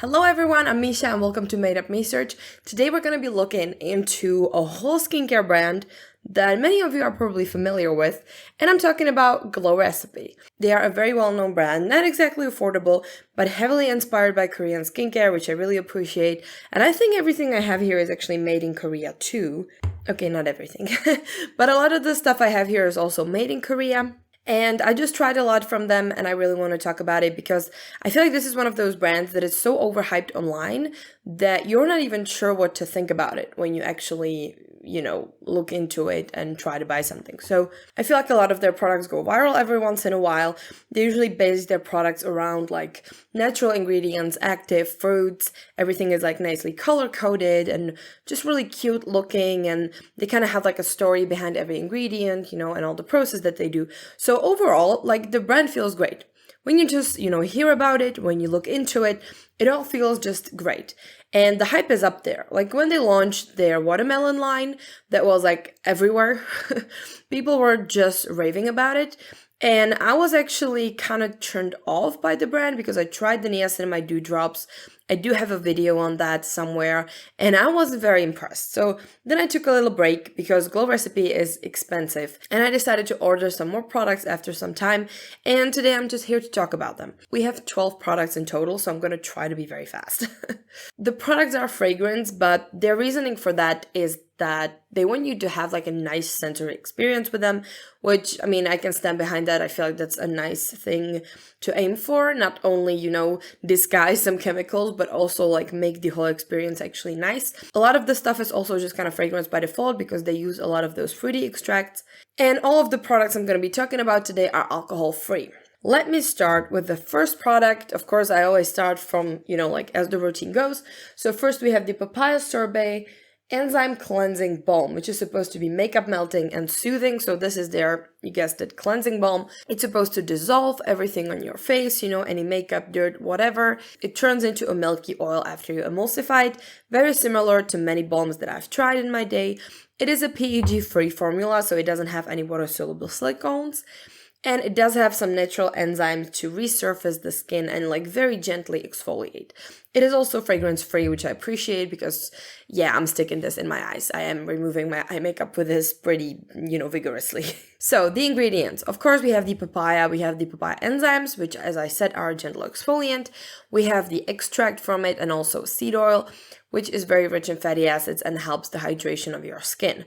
Hello everyone, I'm Misha and welcome to Made Up Research. Today we're going to be looking into a whole skincare brand that many of you are probably familiar with, and I'm talking about Glow Recipe. They are a very well-known brand, not exactly affordable, but heavily inspired by Korean skincare, which I really appreciate, and I think everything I have here is actually made in Korea too. Okay, not everything, but a lot of the stuff I have here is also made in Korea. And I just tried a lot from them and I really want to talk about it because I feel like this is one of those brands that is so overhyped online that you're not even sure what to think about it when you actually, look into it and try to buy something. So I feel like a lot of their products go viral every once in a while. They usually base their products around like natural ingredients, active fruits. Everything is like nicely color coded and just really cute looking. And they kind of have like a story behind every ingredient, and all the process that they do. So overall, like the brand feels great. When you just, hear about it, when you look into it, it all feels just great. And the hype is up there. Like when they launched their watermelon line, that was like everywhere. People were just raving about it. And I was actually kind of turned off by the brand because I tried the niacinamide dew drops. I do have a video on that somewhere, and I wasn't very impressed. So then I took a little break because Glow Recipe is expensive, and I decided to order some more products after some time, and today I'm just here to talk about them. We have 12 products in total, so I'm going to try to be very fast. The products are fragrance, but their reasoning for that is that they want you to have like a nice sensory experience with them, which, I can stand behind that. I feel like that's a nice thing to aim for. Not only, disguise some chemicals, but also like make the whole experience actually nice. A lot of the stuff is also just kind of fragrance by default because they use a lot of those fruity extracts. And all of the products I'm going to be talking about today are alcohol free. Let me start with the first product. Of course, I always start from, as the routine goes. So first we have the Papaya Sorbet Enzyme Cleansing Balm, which is supposed to be makeup melting and soothing. So this is their, you guessed it, cleansing balm. It's supposed to dissolve everything on your face, any makeup, dirt, whatever. It turns into a milky oil after you emulsify it, very similar to many balms that I've tried in my day. It is a PEG-free formula, so it doesn't have any water-soluble silicones. And it does have some natural enzymes to resurface the skin and like very gently exfoliate. It is also fragrance free, which I appreciate because, I'm sticking this in my eyes. I am removing my eye makeup with this pretty, vigorously. So the ingredients. Of course, we have the papaya. We have the papaya enzymes, which as I said are a gentle exfoliant. We have the extract from it and also seed oil, which is very rich in fatty acids and helps the hydration of your skin.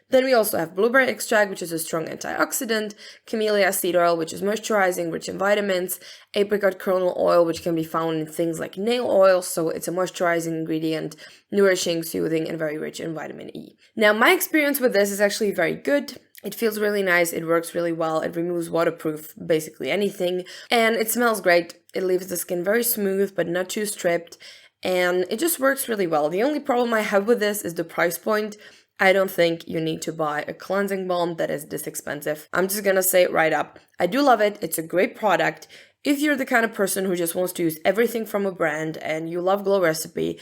Then we also have blueberry extract, which is a strong antioxidant, camellia seed oil, which is moisturizing, rich in vitamins, apricot kernel oil, which can be found in things like nail oil, so it's a moisturizing ingredient, nourishing, soothing, and very rich in vitamin E. Now, my experience with this is actually very good. It feels really nice, it works really well, it removes waterproof, basically anything, and it smells great. It leaves the skin very smooth, but not too stripped, and it just works really well. The only problem I have with this is the price point. I don't think you need to buy a cleansing balm that is this expensive. I'm just gonna say it right up. I do love it. It's a great product. If you're the kind of person who just wants to use everything from a brand and you love Glow Recipe,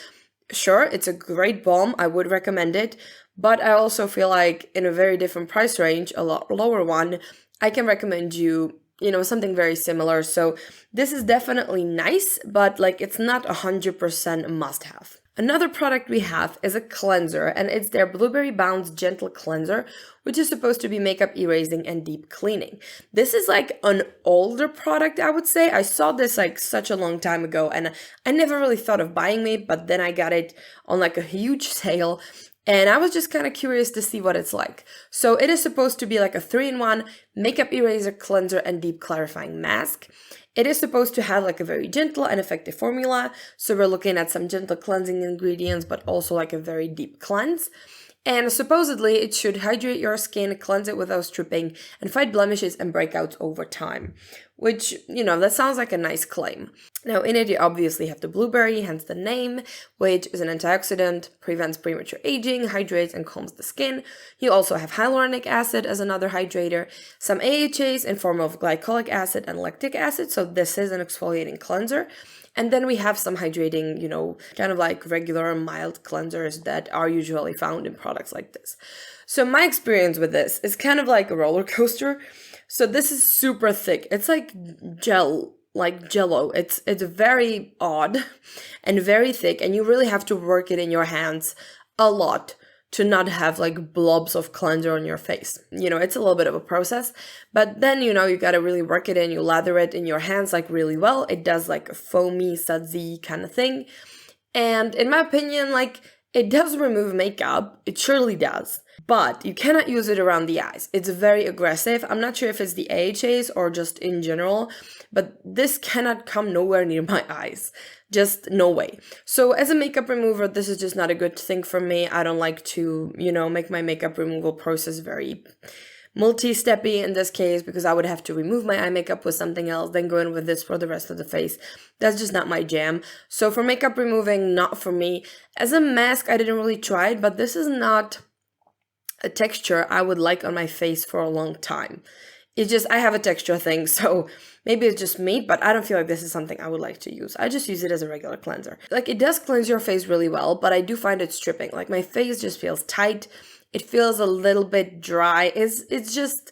sure, it's a great balm. I would recommend it. But I also feel like in a very different price range, a lot lower one, I can recommend you something very similar. So this is definitely nice, but like it's not 100% must have. Another product we have is a cleanser, and it's their Blueberry Bounce Gentle Cleanser, which is supposed to be makeup erasing and deep cleaning. This is like an older product, I would say. I saw this like such a long time ago, and I never really thought of buying it, but then I got it on like a huge sale. And I was just kind of curious to see what it's like. So it is supposed to be like a 3-in-1 makeup eraser, cleanser, and deep clarifying mask. It is supposed to have like a very gentle and effective formula. So we're looking at some gentle cleansing ingredients, but also like a very deep cleanse. And supposedly it should hydrate your skin, cleanse it without stripping, and fight blemishes and breakouts over time. Which, that sounds like a nice claim. Now in it you obviously have the blueberry, hence the name, which is an antioxidant, prevents premature aging, hydrates and calms the skin. You also have hyaluronic acid as another hydrator, some AHAs in form of glycolic acid and lactic acid, so this is an exfoliating cleanser. And then we have some hydrating, kind of like regular mild cleansers that are usually found in products like this. So my experience with this is kind of like a roller coaster. So this is super thick. It's like gel like jello. It's very odd and very thick, and you really have to work it in your hands a lot to not have like blobs of cleanser on your face. You know, it's a little bit of a process, but then, you know, you gotta really work it in, you lather it in your hands like really well. It does like a foamy, sudsy kind of thing. And in my opinion, like, it does remove makeup, it surely does, but you cannot use it around the eyes. It's very aggressive. I'm not sure if it's the AHAs or just in general, but this cannot come nowhere near my eyes. Just no way. So as a makeup remover, this is just not a good thing for me. I don't like to, you know, make my makeup removal process very multi-steppy in this case, because I would have to remove my eye makeup with something else, then go in with this for the rest of the face. That's just not my jam. So for makeup removing, not for me. As a mask, I didn't really try it, but this is not a texture I would like on my face for a long time. It's just, I have a texture thing, so maybe it's just me, but I don't feel like this is something I would like to use. I just use it as a regular cleanser. Like, it does cleanse your face really well, but I do find it stripping. Like, my face just feels tight. It feels a little bit dry. It's just,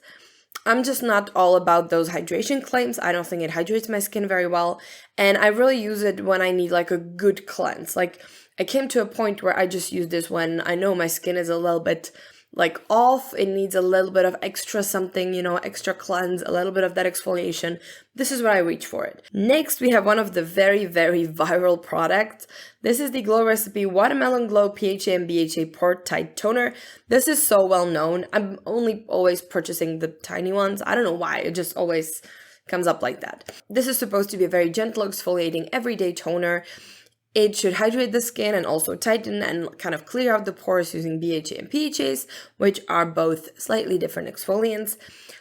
I'm just not all about those hydration claims. I don't think it hydrates my skin very well. And I really use it when I need like a good cleanse. Like, I came to a point where I just use this when I know my skin is a little bit like off, it needs a little bit of extra something, you know, extra cleanse, a little bit of that exfoliation. This is where I reach for it. Next, we have one of the very, very viral products. This is the Glow Recipe Watermelon Glow PHA and BHA Pore Tight Toner. This is so well known. I'm only always purchasing the tiny ones. I don't know why, it just always comes up like that. This is supposed to be a very gentle exfoliating everyday toner. It should hydrate the skin and also tighten and kind of clear out the pores using BHA and PHAs, which are both slightly different exfoliants.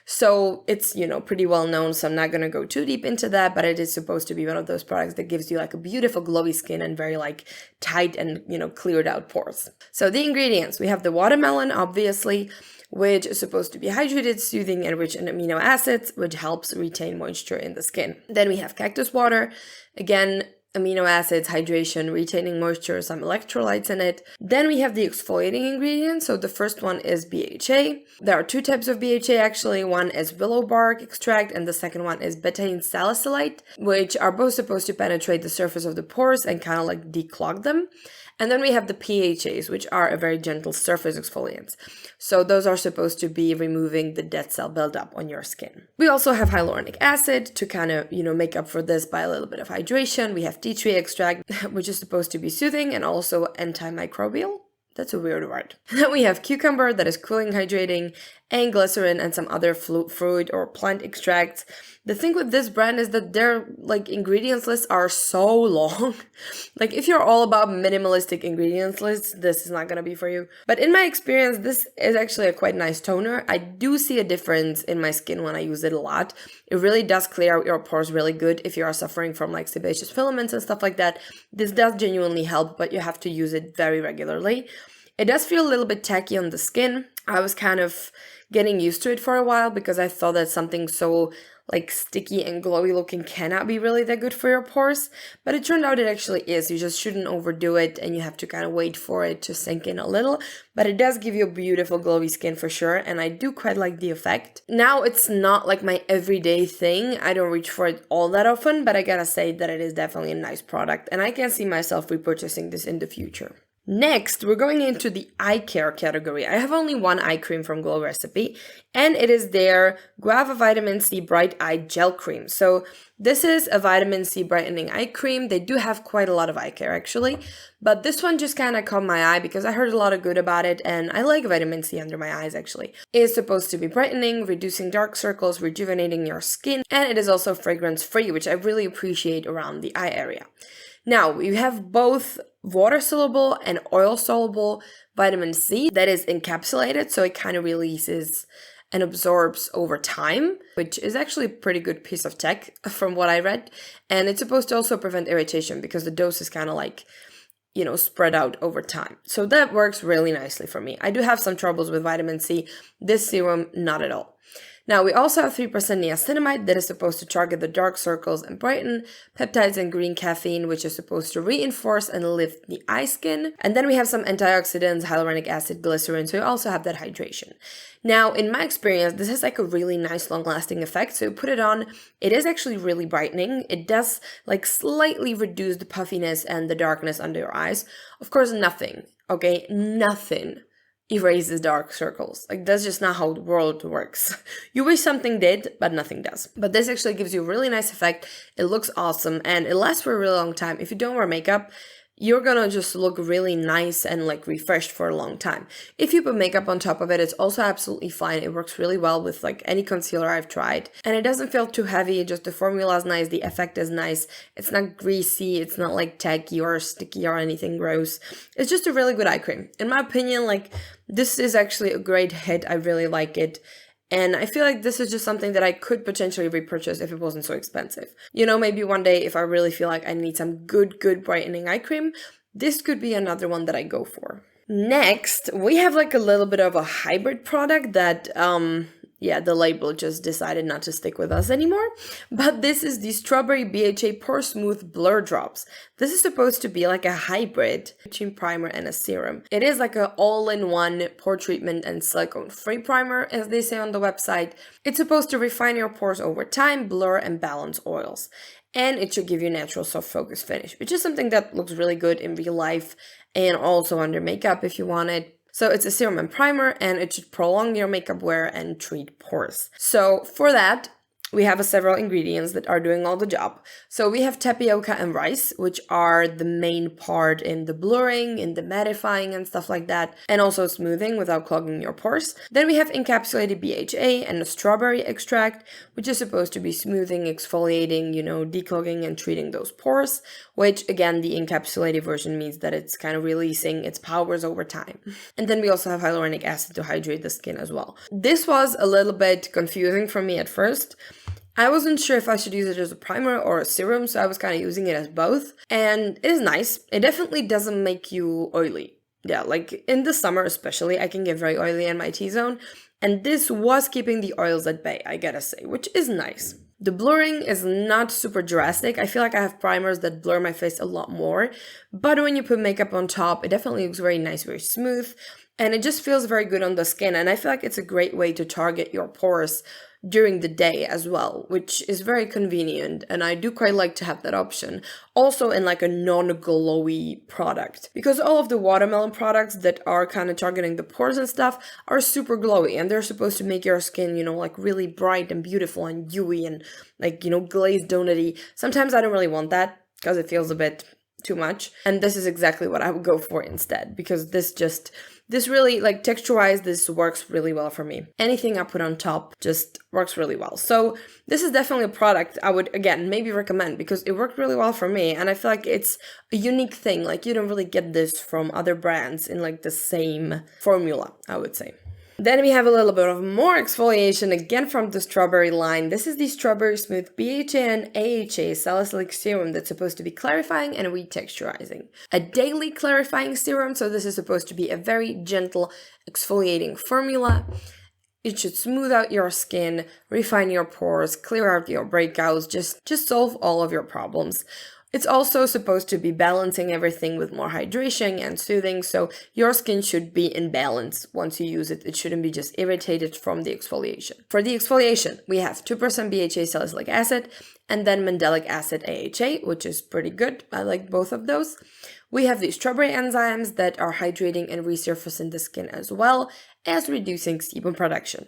So it's, you know, pretty well known, so I'm not going to go too deep into that, but it is supposed to be one of those products that gives you like a beautiful glowy skin and very like tight and, you know, cleared out pores. So the ingredients, we have the watermelon, obviously, which is supposed to be hydrated, soothing, and rich in amino acids, which helps retain moisture in the skin. Then we have cactus water, again, amino acids, hydration, retaining moisture, some electrolytes in it. Then we have the exfoliating ingredients. So the first one is BHA. There are two types of BHA actually. One is willow bark extract and the second one is betaine salicylate, which are both supposed to penetrate the surface of the pores and kind of like declog them. And then we have the PHAs, which are a very gentle surface exfoliants. So those are supposed to be removing the dead cell buildup on your skin. We also have hyaluronic acid to kind of, you know, make up for this by a little bit of hydration. We have tea tree extract, which is supposed to be soothing and also antimicrobial. That's a weird word. Then we have cucumber that is cooling, hydrating, and glycerin and some other fruit or plant extracts. The thing with this brand is that their like ingredients lists are so long. Like, if you're all about minimalistic ingredients lists, this is not going to be for you. But in my experience, this is actually a quite nice toner. I do see a difference in my skin when I use it a lot. It really does clear out your pores really good if you are suffering from like sebaceous filaments and stuff like that. This does genuinely help, but you have to use it very regularly. It does feel a little bit tacky on the skin. I was kind of getting used to it for a while because I thought that something so like sticky and glowy looking cannot be really that good for your pores, but it turned out it actually is. You just shouldn't overdo it and you have to kind of wait for it to sink in a little, but it does give you a beautiful glowy skin for sure, and I do quite like the effect. Now, it's not like my everyday thing. I don't reach for it all that often, but I gotta say that it is definitely a nice product and I can see myself repurchasing this in the future. Next, we're going into the eye care category. I have only one eye cream from Glow Recipe, and it is their Guava Vitamin C Bright Eye Gel Cream. So this is a vitamin C brightening eye cream. They do have quite a lot of eye care actually, but this one just kind of caught my eye because I heard a lot of good about it, and I like vitamin C under my eyes actually. It is supposed to be brightening, reducing dark circles, rejuvenating your skin, and it is also fragrance free, which I really appreciate around the eye area. Now, you have both water-soluble and oil-soluble vitamin C that is encapsulated, so it kind of releases and absorbs over time, which is actually a pretty good piece of tech from what I read. And it's supposed to also prevent irritation because the dose is kind of like, you know, spread out over time. So that works really nicely for me. I do have some troubles with vitamin C. This serum, not at all. Now, we also have 3% niacinamide that is supposed to target the dark circles and brighten, peptides and green caffeine, which is supposed to reinforce and lift the eye skin. And then we have some antioxidants, hyaluronic acid, glycerin, so you also have that hydration. Now, in my experience, this has like a really nice long-lasting effect. So you put it on, it is actually really brightening. It does like slightly reduce the puffiness and the darkness under your eyes. Of course, nothing, okay, nothing erases dark circles. Like, that's just not how the world works. You wish something did, but nothing does. But this actually gives you a really nice effect. It looks awesome and it lasts for a really long time. If you don't wear makeup, you're gonna just look really nice and like refreshed for a long time. If you put makeup on top of it, it's also absolutely fine. It works really well with like any concealer I've tried. And it doesn't feel too heavy, just the formula is nice, the effect is nice. It's not greasy, it's not like tacky or sticky or anything gross. It's just a really good eye cream. In my opinion, like, this is actually a great hit. I really like it. And I feel like this is just something that I could potentially repurchase if it wasn't so expensive. You know, maybe one day if I really feel like I need some good brightening eye cream, this could be another one that I go for. Next, we have like a little bit of a hybrid product that, yeah, the label just decided not to stick with us anymore. But this is the Strawberry BHA Pore Smooth Blur Drops. This is supposed to be like a hybrid between primer and a serum. It is like an all-in-one pore treatment and silicone-free primer, as they say on the website. It's supposed to refine your pores over time, blur and balance oils. And it should give you a natural soft focus finish, which is something that looks really good in real life and also under makeup if you want it. So it's a serum and primer, and it should prolong your makeup wear and treat pores. So for that, we have several ingredients that are doing all the job. So we have tapioca and rice, which are the main part in the blurring, in the mattifying and stuff like that, and also smoothing without clogging your pores. Then we have encapsulated BHA and a strawberry extract, which is supposed to be smoothing, exfoliating, you know, declogging and treating those pores, which again, the encapsulated version means that it's kind of releasing its powers over time. And then we also have hyaluronic acid to hydrate the skin as well. This was a little bit confusing for me at first. I wasn't sure if I should use it as a primer or a serum, so I was kind of using it as both. And it is nice. It definitely doesn't make you oily. Yeah, like in the summer especially, I can get very oily in my T-zone. And this was keeping the oils at bay, I gotta say, which is nice. The blurring is not super drastic. I feel like I have primers that blur my face a lot more. But when you put makeup on top, it definitely looks very nice, very smooth. And it just feels very good on the skin. And I feel like it's a great way to target your pores during the day as well, which is very convenient, and I do quite like to have that option. Also in like a non-glowy product, because all of the watermelon products that are kind of targeting the pores and stuff are super glowy, and they're supposed to make your skin, you know, like really bright and beautiful and dewy and like, you know, glazed donutty. Sometimes I don't really want that because it feels a bit too much, and this is exactly what I would go for instead, because this really, like, texture-wise, this works really well for me. Anything I put on top just works really well. So this is definitely a product I would, again, maybe recommend, because it worked really well for me, and I feel like it's a unique thing. Like, you don't really get this from other brands in like the same formula, I would say. Then we have a little bit of more exfoliation, again from the strawberry line. This is the Strawberry Smooth BHA and AHA Salicylic Serum that's supposed to be clarifying and retexturizing. A daily clarifying serum, so this is supposed to be a very gentle exfoliating formula. It should smooth out your skin, refine your pores, clear out your breakouts, just solve all of your problems. It's also supposed to be balancing everything with more hydration and soothing, so your skin should be in balance once you use it. It shouldn't be just irritated from the exfoliation. For the exfoliation, we have 2% BHA salicylic acid and then mandelic acid AHA, which is pretty good. I like both of those. We have the strawberry enzymes that are hydrating and resurfacing the skin as well as reducing sebum production.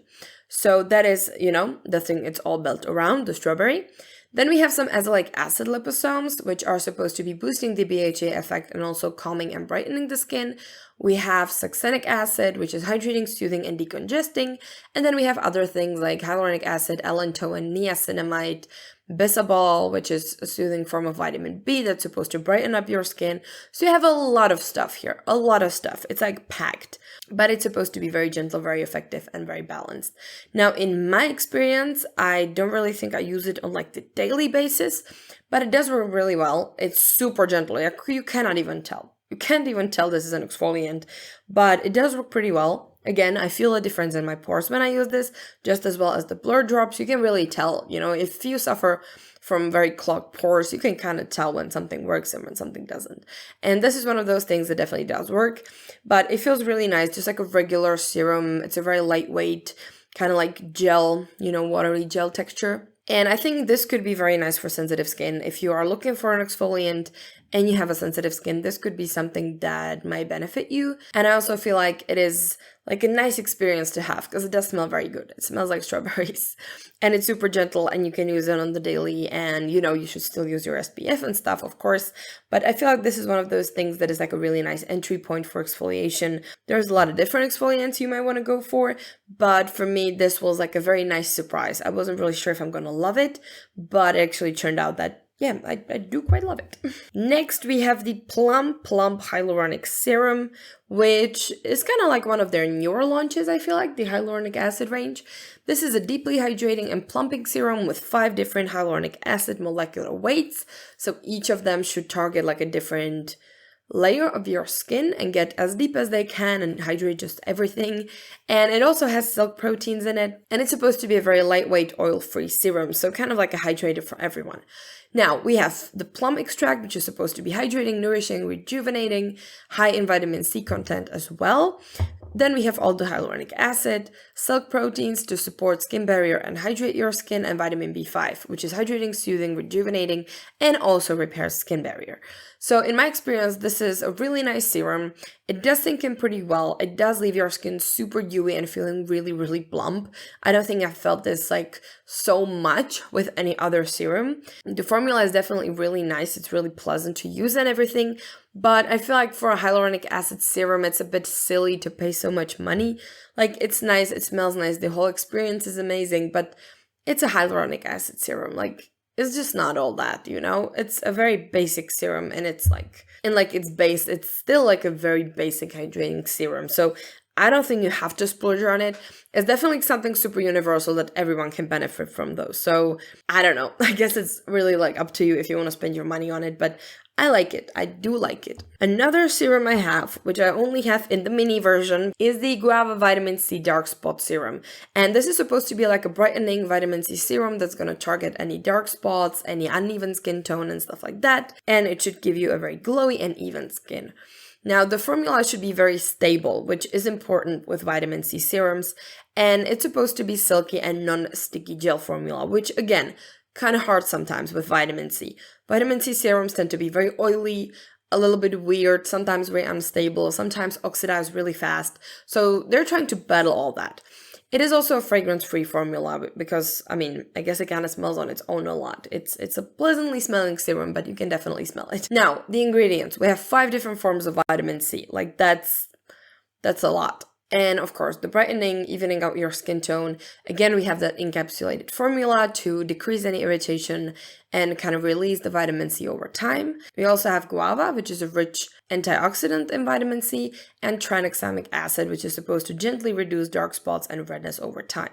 So that is, you know, the thing it's all built around, the strawberry. Then we have some azelaic acid liposomes, which are supposed to be boosting the BHA effect and also calming and brightening the skin. We have succinic acid, which is hydrating, soothing, and decongesting. And then we have other things like hyaluronic acid, allantoin, niacinamide, bisabol, which is a soothing form of vitamin B that's supposed to brighten up your skin. So you have a lot of stuff here, a lot of stuff. It's like packed, but it's supposed to be very gentle, very effective, and very balanced. Now, in my experience, I don't really think I use it on like the daily basis, but it does work really well. It's super gentle. You cannot even tell. You can't even tell this is an exfoliant, but it does work pretty well. Again, I feel a difference in my pores when I use this, just as well as the blur drops. You can really tell, you know, if you suffer from very clogged pores, you can kind of tell when something works and when something doesn't. And this is one of those things that definitely does work, but it feels really nice, just like a regular serum. It's a very lightweight, kind of like gel, you know, watery gel texture. And I think this could be very nice for sensitive skin. If you are looking for an exfoliant and you have a sensitive skin, this could be something that might benefit you. And I also feel like it is like a nice experience to have because it does smell very good. It smells like strawberries and it's super gentle and you can use it on the daily, and you know, you should still use your SPF and stuff, of course. But I feel like this is one of those things that is like a really nice entry point for exfoliation. There's a lot of different exfoliants you might want to go for, but for me, this was like a very nice surprise. I wasn't really sure if I'm going to love it, but it actually turned out that yeah, I do quite love it. Next, we have the Plump Hyaluronic Serum, which is kind of like one of their newer launches, I feel like, the hyaluronic acid range. This is a deeply hydrating and plumping serum with 5 different hyaluronic acid molecular weights. So each of them should target like a different layer of your skin and get as deep as they can and hydrate just everything. And it also has silk proteins in it, and it's supposed to be a very lightweight oil-free serum, so kind of like a hydrator for everyone. Now we have the plum extract, which is supposed to be hydrating, nourishing, rejuvenating, high in vitamin C content as well. Then we have all the hyaluronic acid, silk proteins to support skin barrier and hydrate your skin, and vitamin B5, which is hydrating, soothing, rejuvenating, and also repairs skin barrier. So in my experience, this is a really nice serum. It does sink in pretty well. It does leave your skin super dewy and feeling really, really plump. I don't think I've felt this like so much with any other serum. The formula is definitely really nice. It's really pleasant to use and everything. But I feel like for a hyaluronic acid serum, it's a bit silly to pay so much money. Like, it's nice, it smells nice, the whole experience is amazing, but it's a hyaluronic acid serum. Like, it's just not all that, you know? It's a very basic serum, and it's like, it's still like a very basic hydrating serum. So I don't think you have to splurge on it. It's definitely something super universal that everyone can benefit from though. So I don't know. I guess it's really like up to you if you want to spend your money on it, but I like it. I do like it. Another serum I have, which I only have in the mini version, is the Guava Vitamin C Dark Spot Serum. And this is supposed to be like a brightening vitamin C serum that's going to target any dark spots, any uneven skin tone and stuff like that. And it should give you a very glowy and even skin. Now, the formula should be very stable, which is important with vitamin C serums, and it's supposed to be silky and non-sticky gel formula, which again, kind of hard sometimes with vitamin C. Vitamin C serums tend to be very oily, a little bit weird, sometimes very unstable, sometimes oxidize really fast, so they're trying to battle all that. It is also a fragrance-free formula because, I mean, I guess it kind of smells on its own a lot. It's a pleasantly smelling serum, but you can definitely smell it. Now, the ingredients. We have 5 different forms of vitamin C. Like, that's a lot. And of course, the brightening, evening out your skin tone. Again, we have that encapsulated formula to decrease any irritation and kind of release the vitamin C over time. We also have guava, which is a rich antioxidant in vitamin C, and tranexamic acid, which is supposed to gently reduce dark spots and redness over time.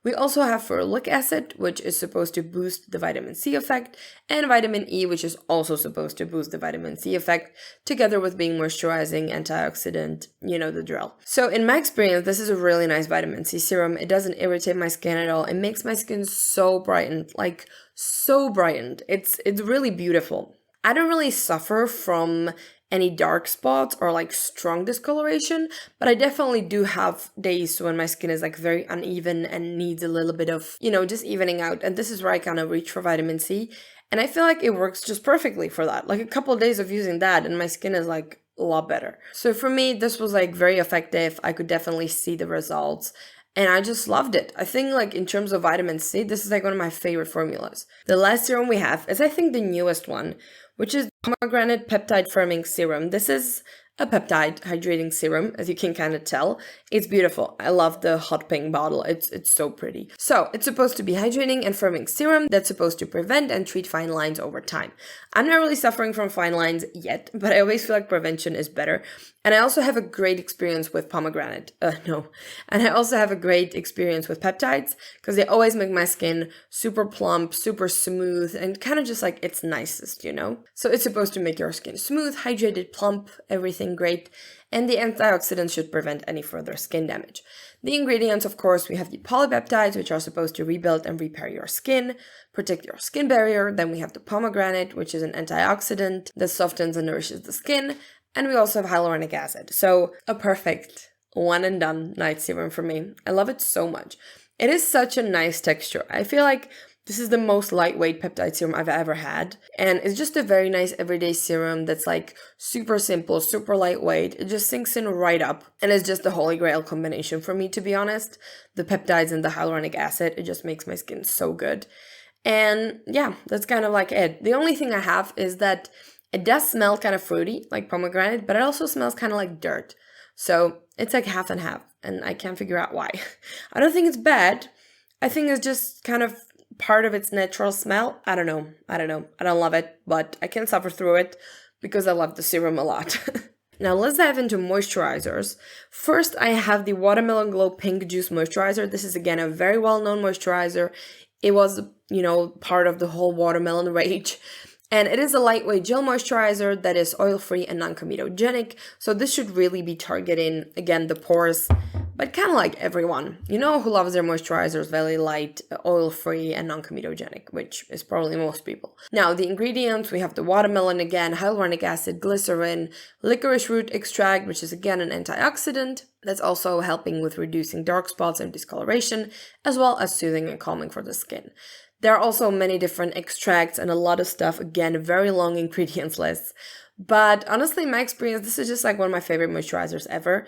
We also have ferulic acid, which is supposed to boost the vitamin C effect, and vitamin E, which is also supposed to boost the vitamin C effect, together with being moisturizing, antioxidant, you know the drill. So in my experience, this is a really nice vitamin C serum. It doesn't irritate my skin at all. It makes my skin so brightened, like so brightened. It's really beautiful. I don't really suffer from any dark spots or like strong discoloration, but I definitely do have days when my skin is like very uneven and needs a little bit of, you know, just evening out. And this is where I kind of reach for vitamin C. And I feel like it works just perfectly for that. Like a couple of days of using that and my skin is like a lot better. So for me, this was like very effective. I could definitely see the results. And I just loved it. I think like in terms of vitamin C, this is like one of my favorite formulas. The last serum we have is I think the newest one, which is Granate Peptide Firming Serum. This is a peptide hydrating serum, as you can kind of tell. It's beautiful. I love the hot pink bottle. It's so pretty. So it's supposed to be hydrating and firming serum that's supposed to prevent and treat fine lines over time. I'm not really suffering from fine lines yet, but I always feel like prevention is better. And I also have a great experience with pomegranate. And I also have a great experience with peptides because they always make my skin super plump, super smooth, and kind of just like its nicest, you know? So it's supposed to make your skin smooth, hydrated, plump, everything skin great, and the antioxidants should prevent any further skin damage. The ingredients, of course, we have the polypeptides, which are supposed to rebuild and repair your skin, protect your skin barrier. Then we have the pomegranate, which is an antioxidant that softens and nourishes the skin. And we also have hyaluronic acid. So a perfect one and done night serum for me. I love it so much. It is such a nice texture. I feel like this is the most lightweight peptide serum I've ever had. And it's just a very nice everyday serum that's like super simple, super lightweight. It just sinks in right up. And it's just the holy grail combination for me, to be honest. The peptides and the hyaluronic acid, it just makes my skin so good. And yeah, that's kind of like it. The only thing I have is that it does smell kind of fruity, like pomegranate, but it also smells kind of like dirt. So it's like half and half, and I can't figure out why. I don't think it's bad. I think it's just kind of part of its natural smell. I don't know. I don't love it, but I can suffer through it because I love the serum a lot. Now let's dive into moisturizers. First, I have the Watermelon Glow Pink Juice Moisturizer. This is again a very well-known moisturizer. It was, part of the whole watermelon rage. And it is a lightweight gel moisturizer that is oil-free and non-comedogenic. So this should really be targeting, again, the pores, but kind of like everyone. You know who loves their moisturizers very light, oil-free, and non-comedogenic, which is probably most people. Now, the ingredients, we have the watermelon again, hyaluronic acid, glycerin, licorice root extract, which is again an antioxidant that's also helping with reducing dark spots and discoloration, as well as soothing and calming for the skin. There are also many different extracts and a lot of stuff, again, very long ingredients lists. But honestly, in my experience, this is just like one of my favorite moisturizers ever.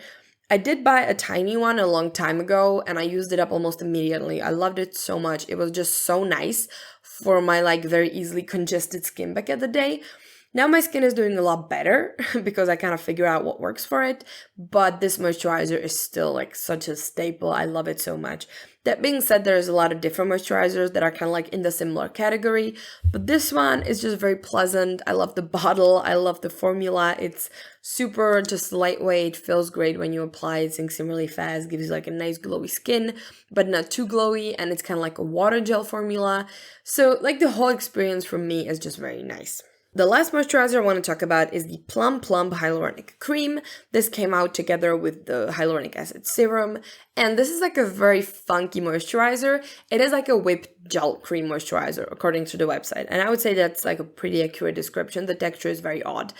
I did buy a tiny one a long time ago and I used it up almost immediately. I loved it so much. It was just so nice for my like very easily congested skin back at the day. Now my skin is doing a lot better because I kind of figure out what works for it, but this moisturizer is still like such a staple. I love it so much. That being said, there's a lot of different moisturizers that are kind of like in the similar category, but this one is just very pleasant. I love the bottle. I love the formula. It's super just lightweight, feels great when you apply it, sinks in really fast, gives you like a nice glowy skin, but not too glowy, and it's kind of like a water gel formula. So like the whole experience for me is just very nice. The last moisturizer I want to talk about is the Plump Hyaluronic Cream. This came out together with the Hyaluronic Acid Serum, and this is like a very funky moisturizer. It is like a whipped gel cream moisturizer, according to the website, and I would say that's like a pretty accurate description. The texture is very odd.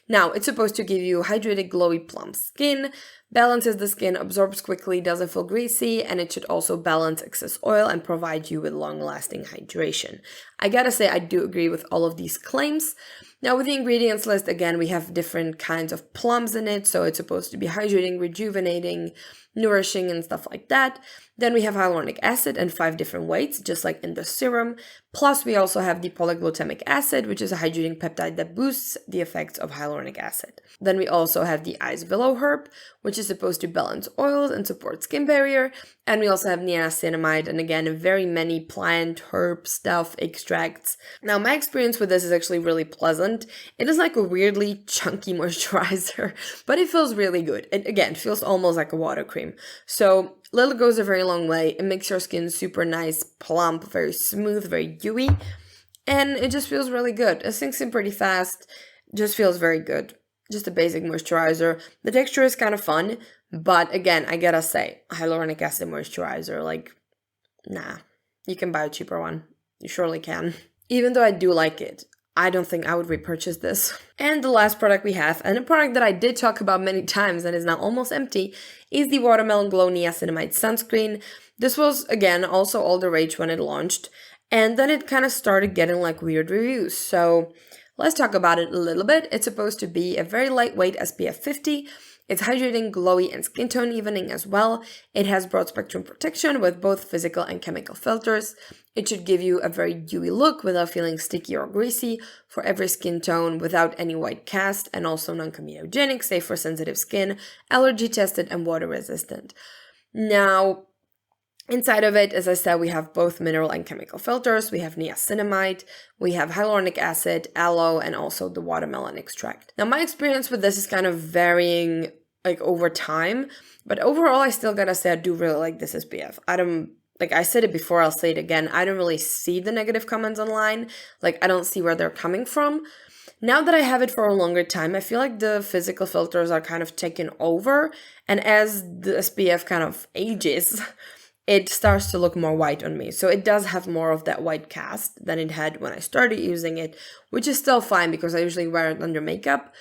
Now, it's supposed to give you hydrated, glowy, plump skin, balances the skin, absorbs quickly, doesn't feel greasy, and it should also balance excess oil and provide you with long-lasting hydration. I gotta say, I do agree with all of these claims. Now, with the ingredients list, again, we have different kinds of plums in it, so it's supposed to be hydrating, rejuvenating, nourishing, and stuff like that. Then we have hyaluronic acid and 5 different weights, just like in the serum. Plus, we also have the polyglutamic acid, which is a hydrating peptide that boosts the effects of hyaluronic acid. Then we also have the ice willow herb, which is supposed to balance oils and support skin barrier. And we also have niacinamide, and again, very many plant, herb stuff, extracts. Now, my experience with this is actually really pleasant. It is like a weirdly chunky moisturizer, but it feels really good. It, again, feels almost like a water cream. So, little goes a very long way. It makes your skin super nice, plump, very smooth, very dewy, and it just feels really good. It sinks in pretty fast, just feels very good. Just a basic moisturizer. The texture is kind of fun, but again, I gotta say, hyaluronic acid moisturizer, like, nah. You can buy a cheaper one. You surely can. Even though I do like it, I don't think I would repurchase this. And the last product we have, and a product that I did talk about many times and is now almost empty, is the Watermelon Glow Niacinamide Sunscreen. This was, again, also all the rage when it launched, and then it kind of started getting like weird reviews. So let's talk about it a little bit. It's supposed to be a very lightweight SPF 50. It's hydrating, glowy, and skin tone evening as well. It has broad spectrum protection with both physical and chemical filters. It should give you a very dewy look without feeling sticky or greasy for every skin tone without any white cast, and also non-comedogenic, safe for sensitive skin, allergy tested, and water resistant. Now, inside of it, as I said, we have both mineral and chemical filters. We have niacinamide, we have hyaluronic acid, aloe, and also the watermelon extract. Now, my experience with this is kind of varying like over time, but overall, I still gotta say I do really like this SPF. like I said it before, I'll say it again, I don't really see the negative comments online. Like, I don't see where they're coming from. Now that I have it for a longer time, I feel like the physical filters are kind of taken over. And as the SPF kind of ages, it starts to look more white on me. So it does have more of that white cast than it had when I started using it, which is still fine because I usually wear it under makeup.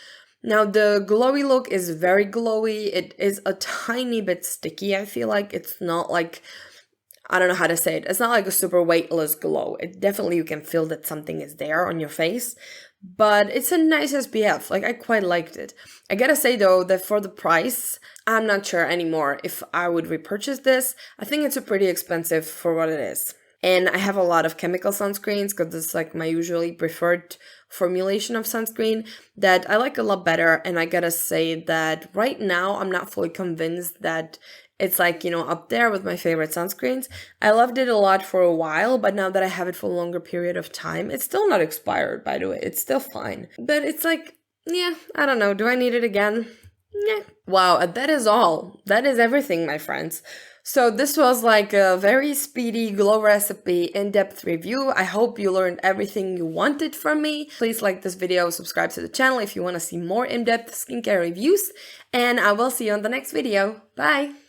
Now, the glowy look is very glowy. It is a tiny bit sticky, I feel like. It's not like, I don't know how to say it. It's not like a super weightless glow. It definitely, you can feel that something is there on your face. But it's a nice SPF. Like, I quite liked it. I gotta say, though, that for the price, I'm not sure anymore if I would repurchase this. I think it's a pretty expensive for what it is. And I have a lot of chemical sunscreens because it's like my usually preferred formulation of sunscreen that I like a lot better. And I gotta say that right now I'm not fully convinced that it's like, you know, up there with my favorite sunscreens. I loved it a lot for a while, but now that I have it for a longer period of time, it's still not expired, by the way. It's still fine. But it's like, yeah, I don't know. Do I need it again? Yeah. Wow, that is all. That is everything, my friends. So this was like a very speedy glow recipe in-depth review. I hope you learned everything you wanted from me. Please like this video, subscribe to the channel if you want to see more in-depth skincare reviews, and I will see you on the next video. Bye!